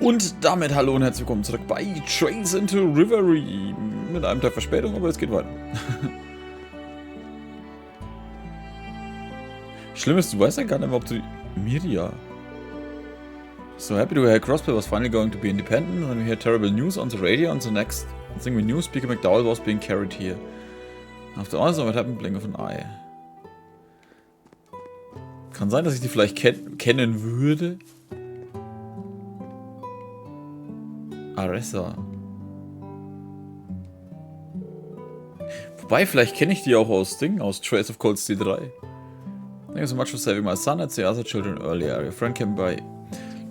Und damit hallo und herzlich willkommen zurück bei Trains into Reverie. Mit einem Tag Verspätung, aber es geht weiter. Schlimm ist, du weißt ja gar nicht mehr, ob du... Miria. So happy to hear Crossbell was finally going to be independent, and then we hear terrible news on the radio, and the next thing we knew, Speaker McDowell was being carried here. After all, so what happened, blink of an eye. Kann sein, dass ich die vielleicht kennen würde. Aressa. Wobei, vielleicht kenne ich die auch aus Trace of Cold Steel 3. Thank you so much for saving my son and the other children earlier. Your friend came by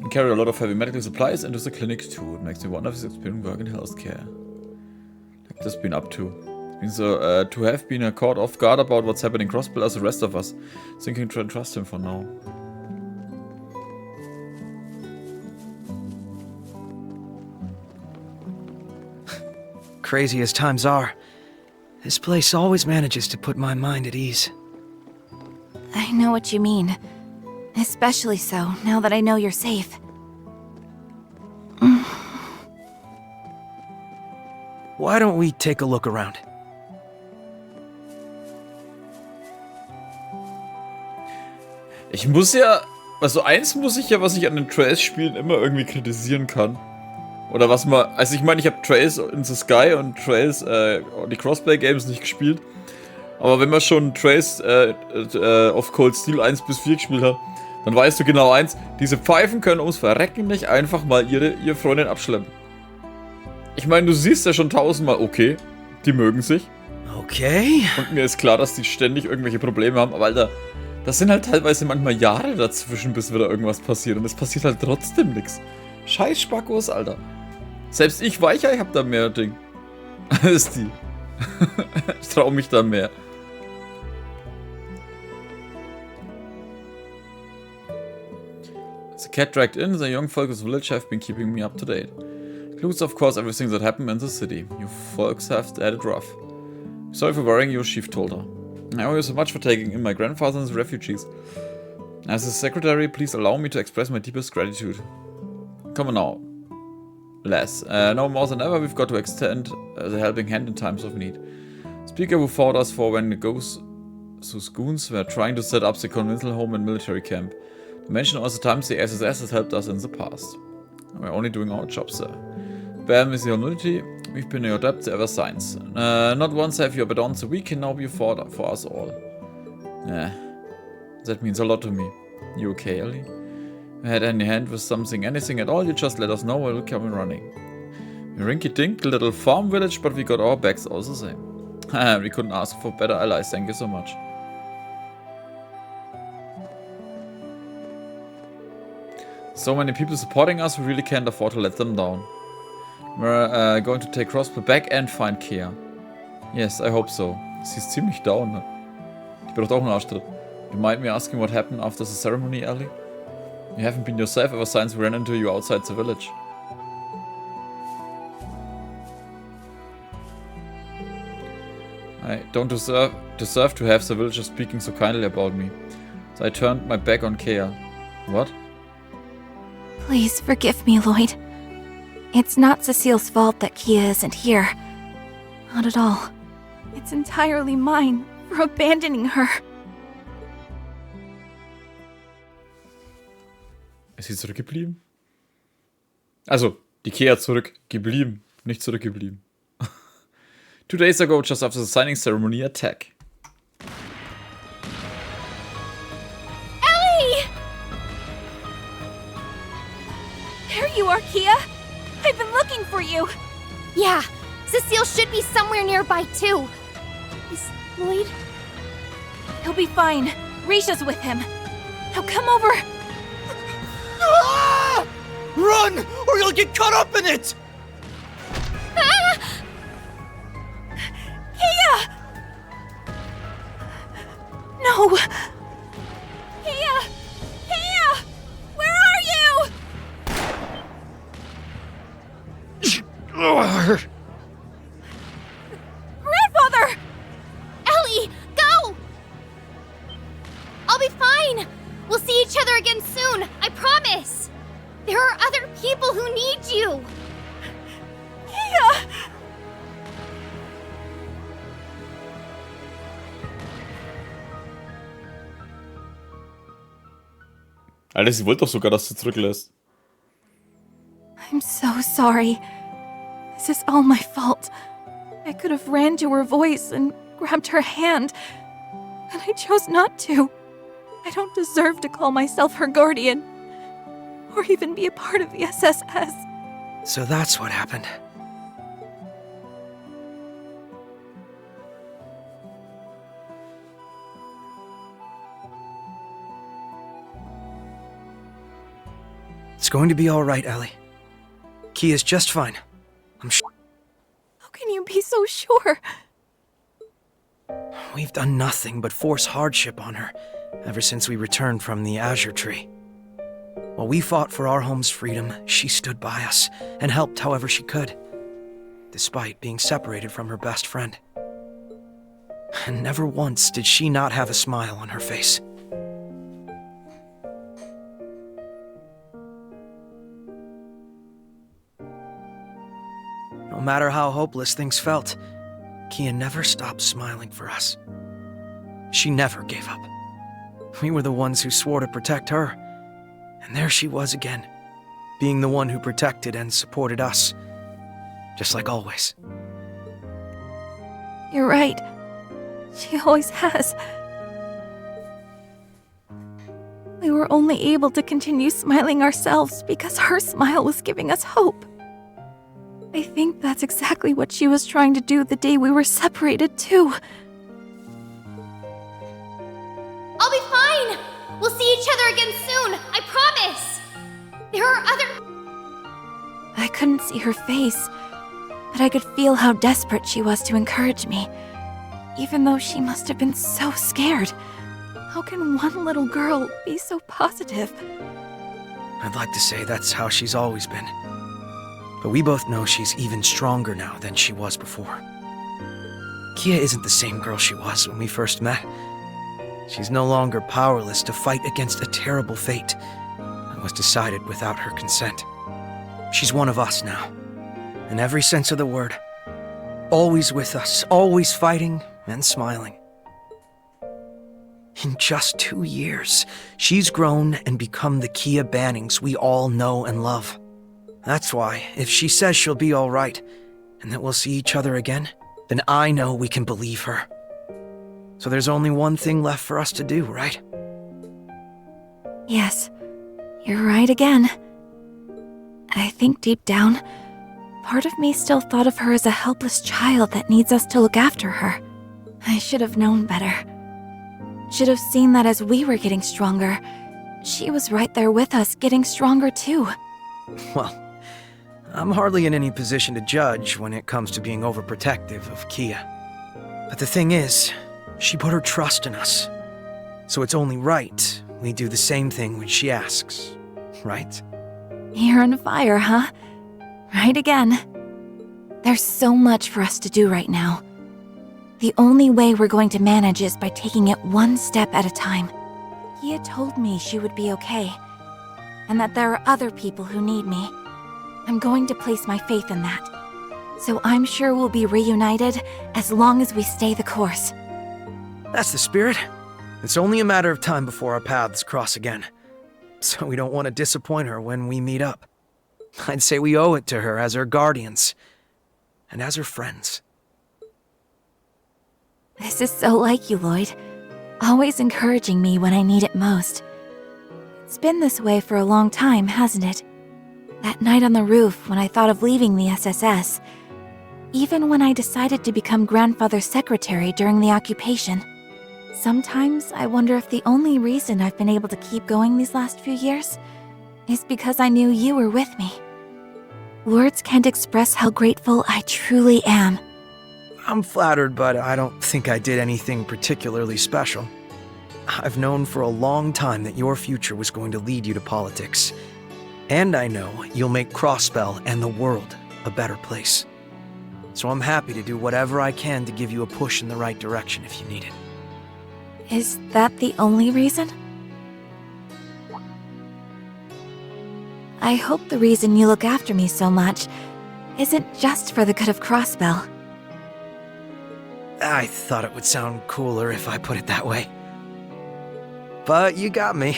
and carried a lot of heavy medical supplies into the clinic too. It makes me wonder if he's experiencing work in healthcare. Like this been up to. It means to have been caught off guard about what's happening Crossbell as the rest of us. Thinking to trust him for now. Crazy as times are, this place always manages to put my mind at ease. I know what you mean. Especially so, now that I know you're safe. Why don't we take a look around? Ich muss ja... Also eins muss ich ja, was ich an den Trace-Spielen immer irgendwie kritisieren kann. Oder was man... Also ich meine, ich habe Trace in the Sky und Trace, die Crossplay-Games nicht gespielt. Aber wenn man schon Trace of Cold Steel 1 bis 4 gespielt hat, dann weißt du genau eins, diese Pfeifen können ums Verrecken nicht einfach mal ihre Freundin abschleppen. Ich meine, du siehst ja schon tausendmal, okay, die mögen sich. Okay. Und mir ist klar, dass die ständig irgendwelche Probleme haben, aber Alter, das sind halt teilweise manchmal Jahre dazwischen, bis wieder irgendwas passiert. Und es passiert halt trotzdem nichts. Scheiß Spackos, Alter. Selbst ich Weicher, ich hab da mehr Ding als die. Ich trau mich da mehr. The cat dragged in, the young folk of the village have been keeping me up to date. Includes of course everything that happened in the city. You folks have had it rough. Sorry for worrying you, Chief told her. I owe you so much for taking in my grandfather and the refugees. As his secretary, please allow me to express my deepest gratitude. Come on now. Less. Now more than ever, we've got to extend the helping hand in times of need. Speaker who fought us for when the ghosts whose goons were trying to set up the conventional home and military camp. To mention all the times the SSS has helped us in the past. We're only doing our job, sir. Bear with your nudity, we've been in your debt ever since. Not once have you abandoned the weak, can now be for us all. That means a lot to me. You okay, Ellie? If you had any hand with something, anything at all, you just let us know, we'll come running. A rinky-dink little farm village, but we got our backs all the same. We couldn't ask for better allies, thank you so much. So many people supporting us, we really can't afford to let them down. We're going to take Crossbell back and find Kea. Yes, I hope so. Sie ist ziemlich down, ne? Die braucht auch einen Arschtritt. You mind me asking what happened after the ceremony, Ellie? You haven't been yourself ever since we ran into you outside the village. I don't deserve to have the villagers speaking so kindly about me. So I turned my back on Kea. What? Please forgive me, Lloyd. It's not Cecile's fault that Kea isn't here. Not at all. It's entirely mine for abandoning her. Ist sie zurückgeblieben? Also, die Kea zurückgeblieben, nicht zurückgeblieben. 2 days ago, just after the signing ceremony, attack. Ellie! There you are, Kea. I've been looking for you. Yeah, Cecile should be somewhere nearby too. Is Lloyd? He'll be fine. Risha's with him. Now come over. Ah! Run, or you'll get caught up in it! Ah! Kea! No! Kea! Kea! Where are you? Grandfather! Ellie, go! I'll be fine. We'll see each other again soon, I promise. There are other people who need you! Kia! Alter, sie wollte doch sogar, dass du zurücklässt. I'm so sorry. This is all my fault. I could have ran to her voice and grabbed her hand, and I chose not to. I don't deserve to call myself her guardian, or even be a part of the SSS. So that's what happened. It's going to be all right, Ellie. Kia's just fine. I'm sure. How can you be so sure? We've done nothing but force hardship on her ever since we returned from the Azure Tree. While we fought for our home's freedom, she stood by us and helped however she could, despite being separated from her best friend. And never once did she not have a smile on her face. No matter how hopeless things felt, Kia never stopped smiling for us. She never gave up. We were the ones who swore to protect her, and there she was again, being the one who protected and supported us, just like always. You're right. She always has. We were only able to continue smiling ourselves because her smile was giving us hope. I think that's exactly what she was trying to do the day we were separated, too. I'll be fine! We'll see each other again soon, I promise! There are other... I couldn't see her face, but I could feel how desperate she was to encourage me, even though she must have been so scared. How can one little girl be so positive? I'd like to say that's how she's always been. But we both know she's even stronger now than she was before. Kia isn't the same girl she was when we first met. She's no longer powerless to fight against a terrible fate that was decided without her consent. She's one of us now, in every sense of the word. Always with us, always fighting and smiling. In just 2 years, she's grown and become the Kia Bannings we all know and love. That's why, if she says she'll be all right, and that we'll see each other again, then I know we can believe her. So there's only one thing left for us to do, right? Yes, you're right again. I think deep down, part of me still thought of her as a helpless child that needs us to look after her. I should have known better. Should have seen that as we were getting stronger, she was right there with us, getting stronger too. Well, I'm hardly in any position to judge when it comes to being overprotective of Kia. But the thing is, she put her trust in us. So it's only right we do the same thing when she asks, right? You're on fire, huh? Right again. There's so much for us to do right now. The only way we're going to manage is by taking it one step at a time. Kia told me she would be okay, and that there are other people who need me. I'm going to place my faith in that. So I'm sure we'll be reunited as long as we stay the course. That's the spirit. It's only a matter of time before our paths cross again. So we don't want to disappoint her when we meet up. I'd say we owe it to her as her guardians, and as her friends. This is so like you, Lloyd. Always encouraging me when I need it most. It's been this way for a long time, hasn't it? That night on the roof when I thought of leaving the SSS. Even when I decided to become grandfather's secretary during the occupation. Sometimes I wonder if the only reason I've been able to keep going these last few years is because I knew you were with me. Words can't express how grateful I truly am. I'm flattered, but I don't think I did anything particularly special. I've known for a long time that your future was going to lead you to politics. And I know you'll make Crossbell and the world a better place. So I'm happy to do whatever I can to give you a push in the right direction if you need it. Is that the only reason? I hope the reason you look after me so much isn't just for the good of Crossbell. I thought it would sound cooler if I put it that way. But you got me.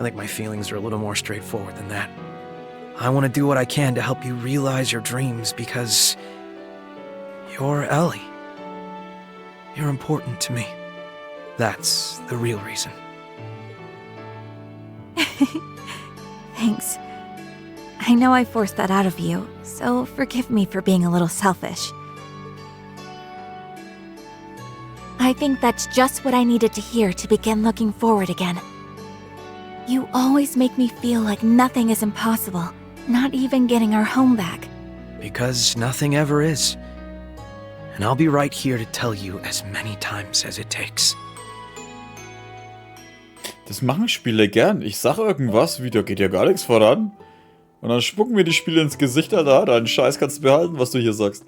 I think my feelings are a little more straightforward than that. I want to do what I can to help you realize your dreams because you're Ellie. You're important to me. That's the real reason. Thanks. I know I forced that out of you, so forgive me for being a little selfish. I think that's just what I needed to hear to begin looking forward again. You always make me feel like nothing is impossible, not even getting our home back. Because nothing ever is. And I'll be right here to tell you as many times as it takes. Das machen Spiele gern. Ich sag irgendwas, wie, da geht ja gar nichts voran. Und dann spucken mir die Spiele ins Gesicht, Alter. Deinen Scheiß kannst du behalten, was du hier sagst.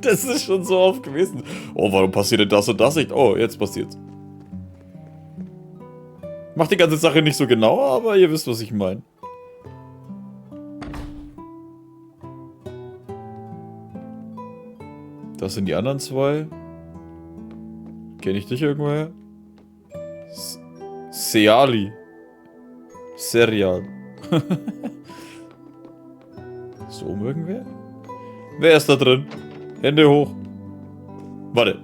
Das ist schon so oft gewesen. Oh, warum passiert denn das und das nicht? Oh, jetzt passiert's. Macht die ganze Sache nicht so genau, aber ihr wisst, was ich meine. Das sind die anderen zwei. Kenne ich dich irgendwoher? Seali. Serial. So um irgendwer? Wer ist da drin? Hände hoch. Warte.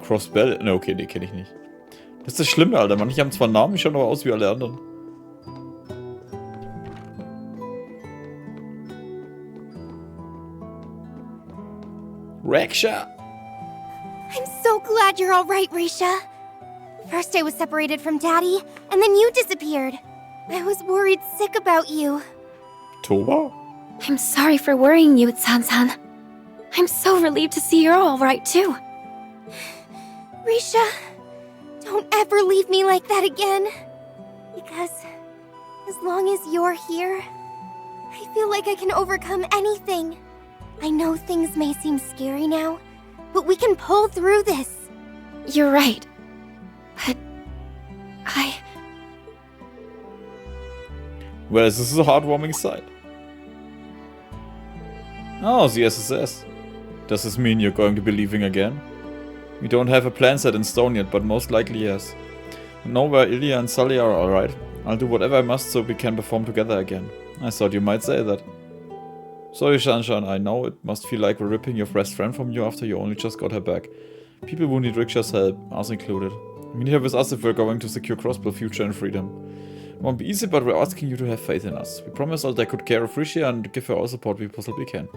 Crossbell? Ne, okay, den kenne ich nicht. Das ist das Schlimme, Alter. Manche haben zwar Namen, die schauen aber aus wie alle anderen. Raksha! I'm so glad you're all right, Risha. First I was separated from Daddy, and then you disappeared. I was worried sick about you. Toba? I'm sorry for worrying you, San-san. I'm so relieved to see you're all right, too. Risha, don't ever leave me like that again. Because as long as you're here, I feel like I can overcome anything. I know things may seem scary now, but we can pull through this. You're right. But Well, this is a heartwarming sight. Oh, the SSS. Does this mean you're going to be leaving again? We don't have a plan set in stone yet, but most likely yes. I know where Ilya and Sully are, alright. I'll do whatever I must so we can perform together again. I thought you might say that. Sorry, Shanshan, I know it must feel like we're ripping your best friend from you after you only just got her back. People who need Riksha's help, us included. You need her with us if we're going to secure Crossbell future and freedom. It won't be easy, but we're asking you to have faith in us. We promise I'll take good care of Risha and give her all support we possibly can.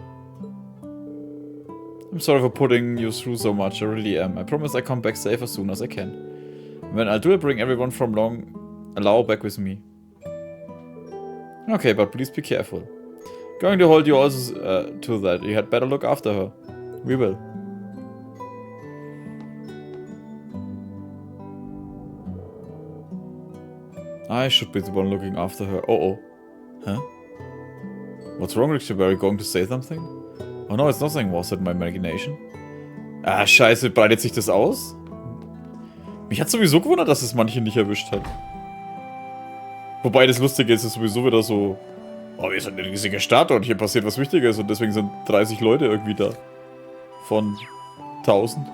I'm sorry for putting you through so much, I really am. I promise I come back safe as soon as I can. When I do, I bring everyone from Lao back with me. Okay, but please be careful. Going to hold you also to that. You had better look after her. We will. I should be the one looking after her. Oh. Huh? What's wrong, Richard? Were you going to say something? Oh no, it's nothing. Was it my imagination? Ah, scheiße. Breitet sich das aus? Mich hat sowieso gewundert, dass es manche nicht erwischt hat. Wobei das Lustige ist, es ist sowieso wieder so... Oh, wir sind eine riesige Stadt und hier passiert was Wichtiges und deswegen sind 30 Leute irgendwie da. Von 1000.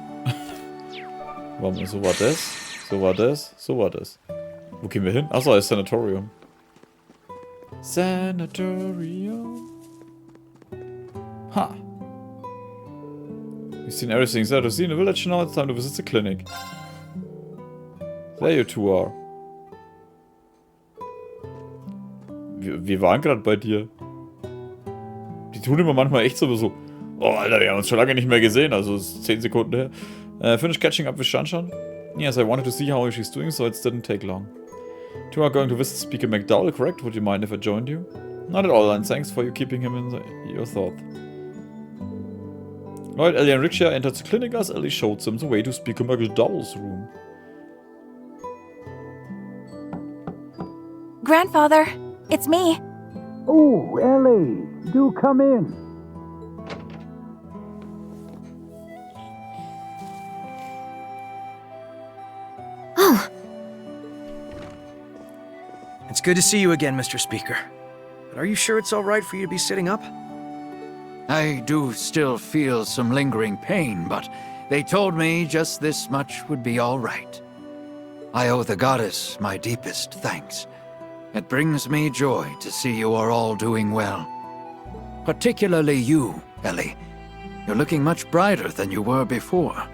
Warte mal, so war das. So war das. So war das. Wo gehen wir hin? Achso, das Sanatorium. Sanatorium. Ha. You've seen everything there to see in the village now. It's time to visit the clinic. There you two are. Wir waren gerade bei dir. Die tun immer manchmal echt so, oh, Alter, wir haben uns schon lange nicht mehr gesehen. Also, es ist 10 Sekunden her. Finish catching up with Shanshan? Yes, I wanted to see how she's doing, so it didn't take long. You are going to visit Speaker McDowell, correct? Would you mind if I joined you? Not at all, and thanks for you keeping him in your thought. Lloyd, Ellie, and Riksha entered the clinic as Ellie showed them the way to Speaker McDowell's room. Grandfather, it's me. Oh, Ellie, do come in. It's good to see you again, Mr. Speaker. But are you sure it's all right for you to be sitting up? I do still feel some lingering pain, but they told me just this much would be all right. I owe the goddess my deepest thanks. It brings me joy to see you are all doing well. Particularly you, Ellie. You're looking much brighter than you were before.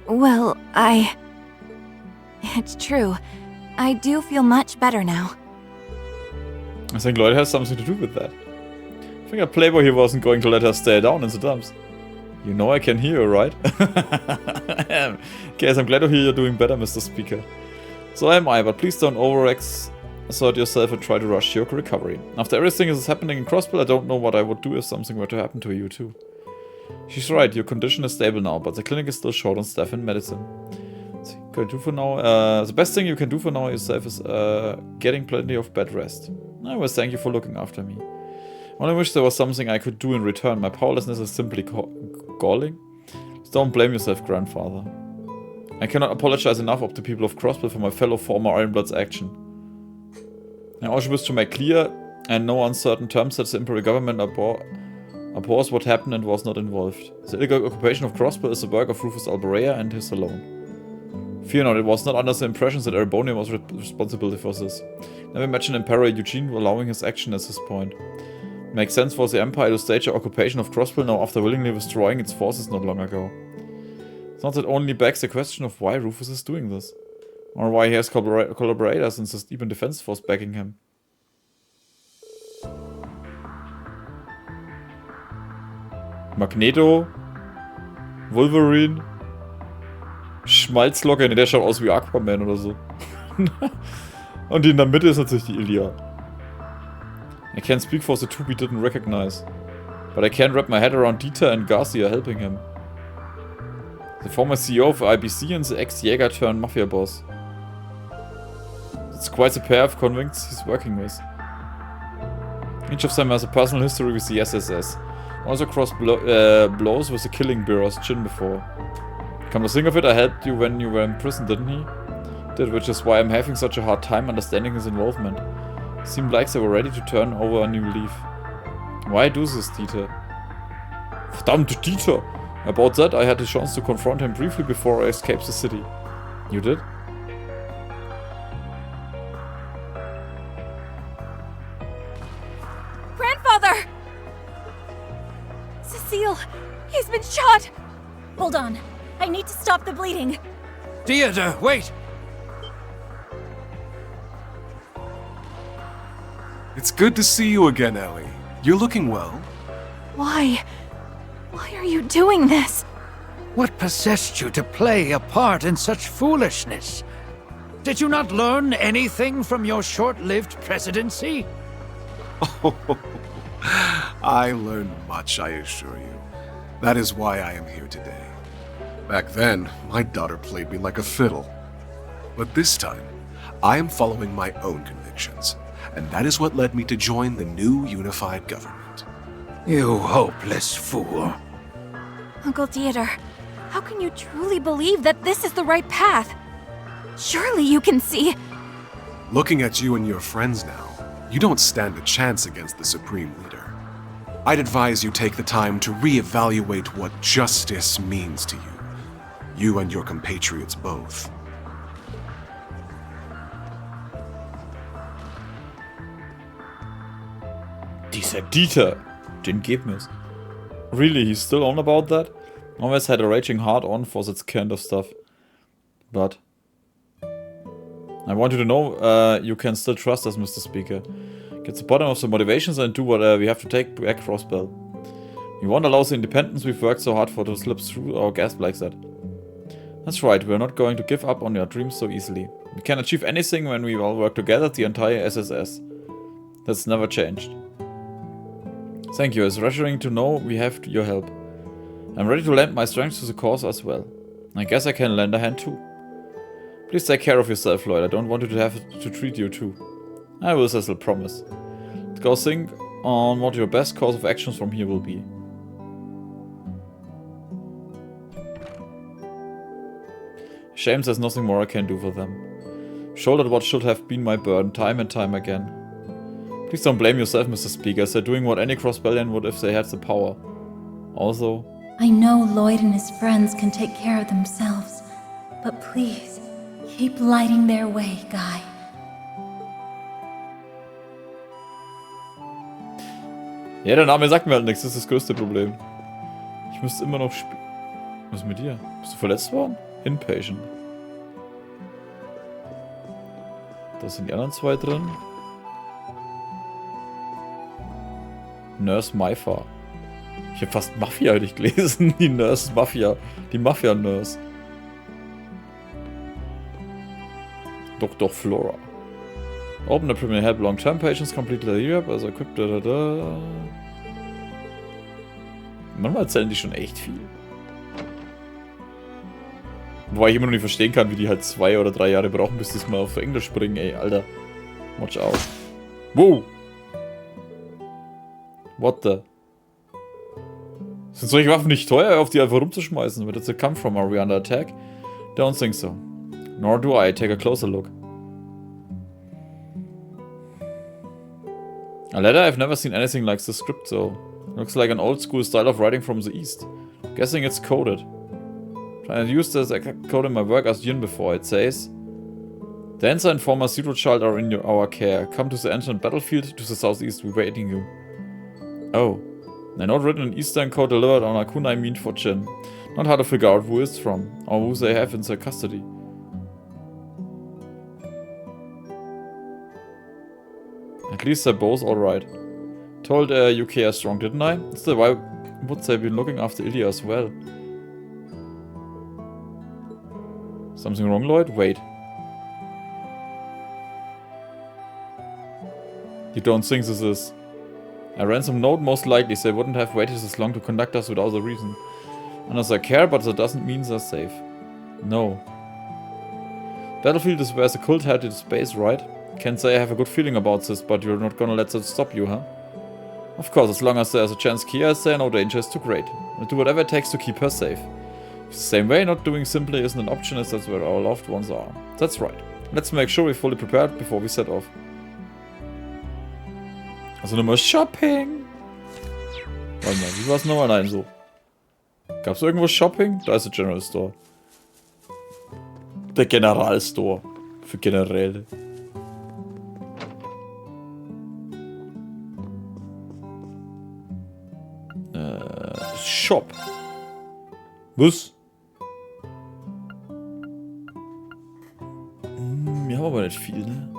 Well, It's true. I do feel much better now. I think Lloyd has something to do with that. I think a playboy here wasn't going to let her stay down in the dumps. You know I can hear you, right? Guys, I'm glad to hear you're doing better, Mr. Speaker. So am I, but please don't overexert yourself and try to rush your recovery. After everything is happening in Crossbell, I don't know what I would do if something were to happen to you too. She's right, your condition is stable now, but the clinic is still short on staff and medicine. So you can do for now, the best thing you can do for now yourself is getting plenty of bed rest. I will thank you for looking after me. I only wish there was something I could do in return. My powerlessness is simply galling. So don't blame yourself, grandfather. I cannot apologize enough of the people of Crossbell for my fellow former Ironblood's action. I also wish to make clear, and no uncertain terms, that the Imperial government abhors what happened and was not involved. The illegal occupation of Crossbell is the work of Rufus Alberea and his alone. Fear not, it was not under the impression that Erebonian was responsible for this. Never imagine Emperor Eugene allowing his action at this point. It makes sense for the Empire to stage an occupation of Crossbell now after willingly withdrawing its forces not long ago. It's not that only begs the question of why Rufus is doing this. Or why he has collaborators in the Steven Defense Force backing him. Magneto, Wolverine, Schmalzlocke, ne, der schaut aus wie Aquaman oder so. Und die in der Mitte ist natürlich die Ilya. I can't speak for the two we didn't recognize. But I can't wrap my head around Dieter and Garcia helping him. The former CEO of IBC and the ex-Jäger turned Mafia boss. It's quite a pair of convicts he's working with. Each of them has a personal history with the SSS. Also crossed blows with the Killing Bureau's chin before. Come to think of it, I helped you when you were in prison, didn't he? Did, which is why I'm having such a hard time understanding his involvement. Seemed like they were ready to turn over a new leaf. Why do this, Dieter? Verdammte Dieter! About that, I had the chance to confront him briefly before I escaped the city. You did? Grandfather! Cecile, he's been shot! Hold on. I need to stop the bleeding. Deirdre, wait! It's good to see you again, Ellie. You're looking well. Why? Why are you doing this? What possessed you to play a part in such foolishness? Did you not learn anything from your short-lived presidency? Oh, I learned much, I assure you. That is why I am here today. Back then, my daughter played me like a fiddle. But this time, I am following my own convictions, and that is what led me to join the new unified government. You hopeless fool. Uncle Theodore, how can you truly believe that this is the right path? Surely you can see... Looking at you and your friends now, you don't stand a chance against the Supreme Leader. I'd advise you take the time to reevaluate what justice means to you. You and your compatriots both. Dieser Dieter, den Gebnis. Really, he's still on about that? Always had a raging heart on for that kind of stuff. But I want you to know, you can still trust us, Mr. Speaker. Get to the bottom of the motivations and do what we have to take to back Crossbell. We won't allow the independence we've worked so hard for to slip through our grasp like that. That's right, we're not going to give up on your dreams so easily. We can achieve anything when we all work together, the entire SSS. That's never changed. Thank you, it's reassuring to know we have your help. I'm ready to lend my strength to the cause as well. I guess I can lend a hand too. Please take care of yourself, Lloyd. I don't want you to have to treat you too. I will, Cecil, promise. Let's go think on what your best course of actions from here will be. Shame there's nothing more I can do for them. Shouldered what should have been my burden time and time again. Please don't blame yourself, Mr. Speaker, as they're doing what any Crossbell-Polizei would if they had the power. Also... I know Lloyd and his friends can take care of themselves, but please, keep lighting their way, Guy. Ja, der Name sagt mir halt nichts, das ist das größte Problem. Ich müsste immer noch spielen. Was ist mit dir? Bist du verletzt worden? Inpatient. Da sind die anderen zwei drin. Nurse Maifa. Ich habe fast Mafia hätte ich gelesen. Die Nurse Mafia. Die Mafia-Nurse. Dr. Flora. Open the primary help long-term patients completely rehab, also equipped. Manchmal erzählen die schon echt viel. Wobei ich immer noch nicht verstehen kann, wie die halt 2 oder 3 Jahre brauchen, bis die es mal auf Englisch springen, ey, Alter. Watch out. Wow! What the? Sind solche Waffen nicht teuer, auf die einfach rumzuschmeißen? But it's a come from, are we under attack? Don't think so. Nor do I. Take a closer look. A letter? I've never seen anything like the script though. Looks like an old school style of writing from the east. Guessing it's coded. Trying to use this code in my work as Jin before. It says... Dancer and former Zero Child are in our care. Come to the ancient battlefield to the southeast. We're waiting you. Oh. A note written in Eastern code delivered on a kunai mean for Jin. Not hard to figure out who it's from, or who they have in their custody. At least they're both alright. Told you care strong, didn't I? Still, why would they be looking after Ilya as well? Something wrong, Lloyd? Wait. You don't think this is... A ransom note? Most likely. They wouldn't have waited this long to conduct us without a reason. Unless I care, but that doesn't mean they're safe. No. Battlefield is where the cult had its base, right? Can't say I have a good feeling about this, but you're not gonna let that stop you, huh? Of course, as long as there's a chance Kia is there, no danger is too great. I'll do whatever it takes to keep her safe. The same way, not doing simply isn't an option, as that's where our loved ones are. That's right. Let's make sure we're fully prepared before we set off. Also nochmal Shopping. Warte mal, wie war's nochmal? Nein, so. Gab's irgendwo Shopping? Da ist der General Store. Der General Store. Für Generäle. Shop. Was? Wir haben aber nicht viel, ne?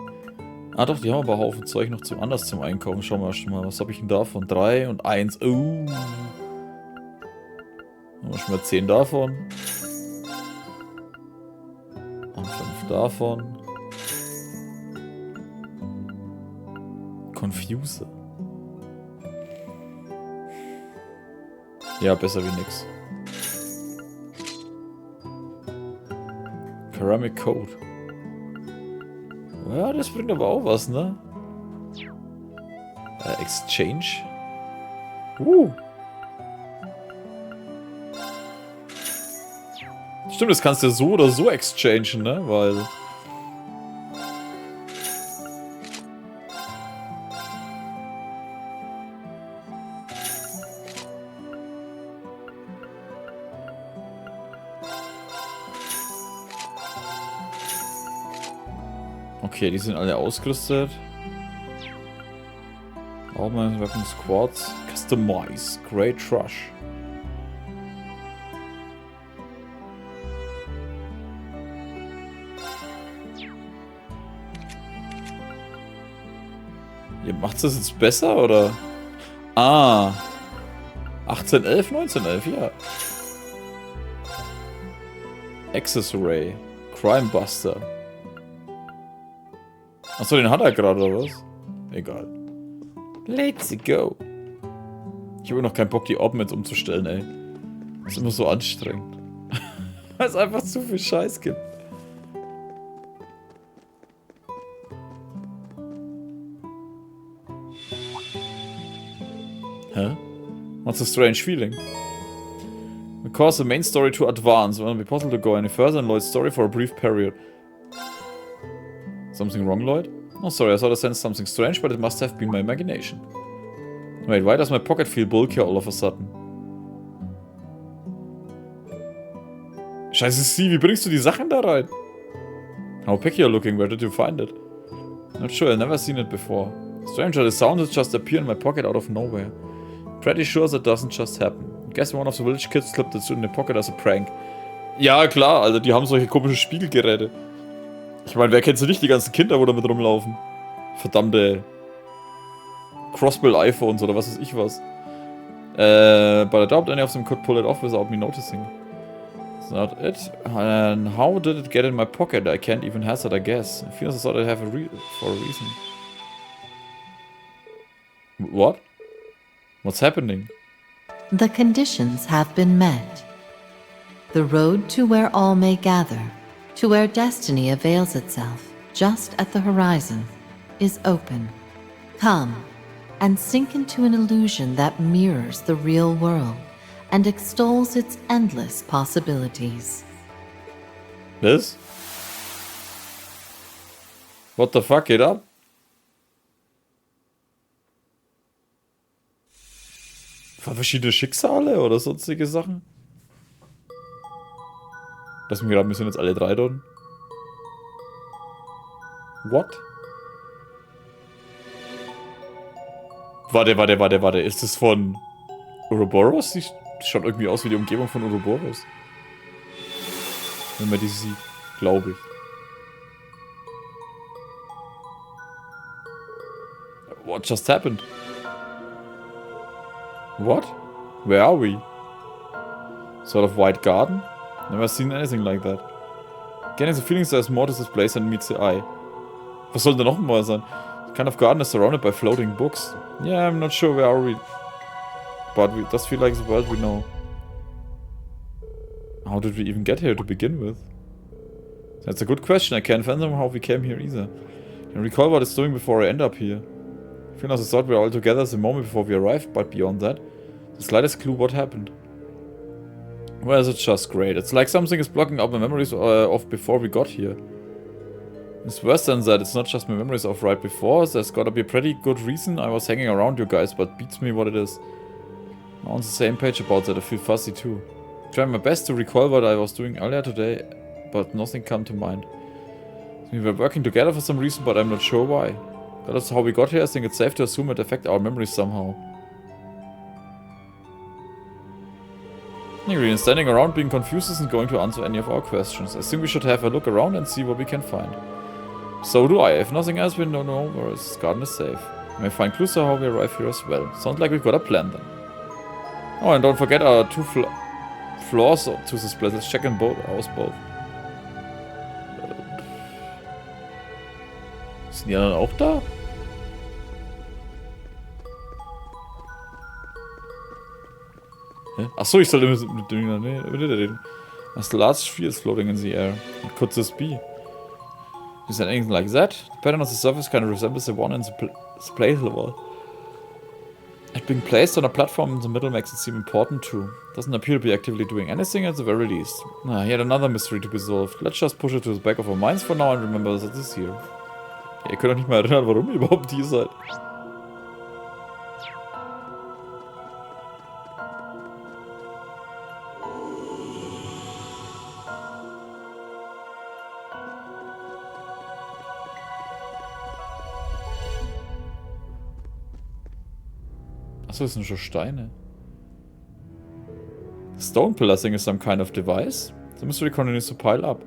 Ah doch, die haben aber Haufen Zeug noch zum Einkaufen. Schauen wir erst mal, was habe ich denn davon? 3 und 1. Haben wir schon mal 10 davon. Und 5 davon. Confuser. Ja, besser wie nix. Ceramic Code. Ja, das bringt aber auch was, ne? Exchange. Stimmt, das kannst du so oder so exchangen, ne? Weil... Okay, die sind alle ausgerüstet. All my weapon squads. Customize. Great Rush. Ihr macht das jetzt besser, oder? Ah. 1811, 1911, ja. Access Array. Crime Buster. Achso, den hat er gerade, oder was? Egal. Let's go. Ich habe noch keinen Bock, die Orben jetzt umzustellen, ey. Das ist immer so anstrengend. Weil es einfach zu viel Scheiß gibt. Hä? What's a strange feeling? We cause the main story to advance. It will be possible to go any further in Lloyd's story for a brief period. Something wrong, Lloyd? Oh, sorry, I thought I sensed something strange, but it must have been my imagination. Wait, why does my pocket feel bulkier all of a sudden? Scheiße, Sie, wie bringst du die Sachen da rein? How picky you're looking, where did you find it? Not sure, I've never seen it before. Stranger, the sounds just appear in my pocket out of nowhere. Pretty sure that doesn't just happen. I guess one of the village kids slipped it in the pocket as a prank. Ja, klar, Alter, die haben solche komischen Spiegelgeräte. Ich meine, wer kennt sie nicht, die ganzen Kinder, wo damit rumlaufen? Verdammte Crossbell-iPhones oder was weiß ich was. But I doubt any of them could pull it off without me noticing. It's not it. And how did it get in my pocket? I can't even hazard a guess. I feel as though I have for a reason. What? What's happening? The conditions have been met. The road to where all may gather, to where destiny avails itself, just at the horizon, is open. Come, and sink into an illusion that mirrors the real world and extols its endless possibilities. This? What the fuck, geht ab? Verschiedene Schicksale oder sonstige Sachen? Lass mich gerade, wir sind jetzt alle drei dort. What? Warte. Ist das von Ouroboros? Die schaut irgendwie aus wie die Umgebung von Ouroboros. Wenn man die sieht, glaube ich. What just happened? What? Where are we? Sort of white garden? Never seen anything like that. Getting the feeling there's more to this place than meets the eye. Was soll da noch mal sein? The kind of garden is surrounded by floating books. Yeah, I'm not sure where are we. But it does feel like the world we know. How did we even get here to begin with? That's a good question. I can't fathom how we came here either. I can recall what it's doing before I end up here. I feel as I thought we were all together the moment before we arrived, but beyond that, the slightest clue what happened. Well, it's just great. It's like something is blocking out my memories of before we got here. It's worse than that. It's not just my memories of right before. There's gotta be a pretty good reason I was hanging around you guys, but beats me what it is. I'm on the same page about that. I feel fuzzy too. I'm trying my best to recall what I was doing earlier today, but nothing come to mind. We were working together for some reason, but I'm not sure why. That's how we got here. I think it's safe to assume it affected our memories somehow. Rean, standing around being confused isn't going to answer any of our questions. I think we should have a look around and see what we can find. So do I. If nothing else, we don't know where this garden is safe. We may find clues to how we arrive here as well. Sounds like we've got a plan then. Oh, and don't forget our two floors to this place. Let's check in both. Sind die anderen auch da? Achso, ich sollte mit dem reden. As large sphere is floating in the air. What could this be? Is that anything like that? The pattern of the surface kind of resembles the one in the place wall. It being placed on a platform in the middle makes it seem important too. Doesn't appear to be actively doing anything at the very least. Yet another mystery to be solved. Let's just push it to the back of our minds for now and remember that it's here. Ja, ihr könnt euch nicht mal erinnern, warum ihr überhaupt hier seid. Achso, das sind schon Steine. Stone pillar thing is some kind of device. The mystery continues to pile up.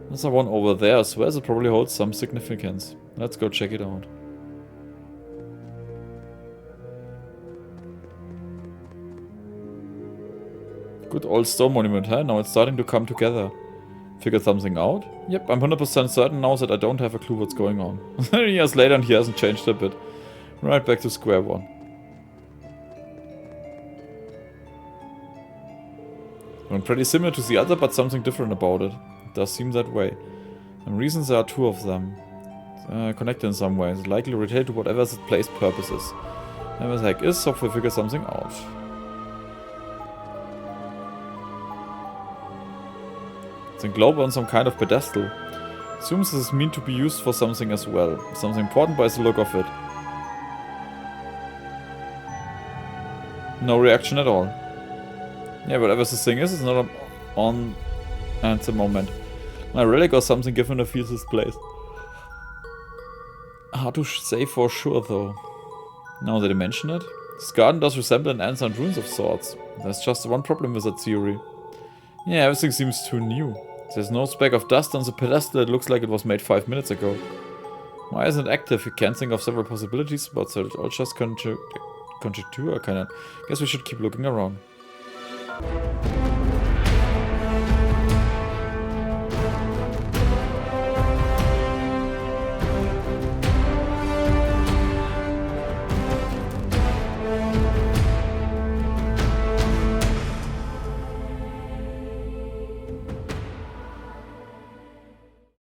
There's one over there as well that probably holds some significance. Let's go check it out. Good old stone monument, huh? Now it's starting to come together. Figured something out? Yep, I'm 100% certain now that I don't have a clue what's going on. Years later and he hasn't changed a bit. Right back to square one. One pretty similar to the other, but something different about it. It does seem that way. And reasons there are two of them. Connected in some way. It's likely related to whatever the place purpose is. Whatever the heck is, hopefully figure something out. It's a globe on some kind of pedestal. Assumes this is meant to be used for something as well. Something important by the look of it. No reaction at all. Yeah, whatever this thing is, it's not on at the moment. A relic or something given a feels this place. Hard to say for sure though. Now that I mention it. This garden does resemble an ancient ruins of sorts. There's just one problem with that theory. Yeah, everything seems too new. There's no speck of dust on the pedestal. It looks like it was made 5 minutes ago. Why isn't it active? You can't think of several possibilities, but so it all just conjecture. Guess we should keep looking around.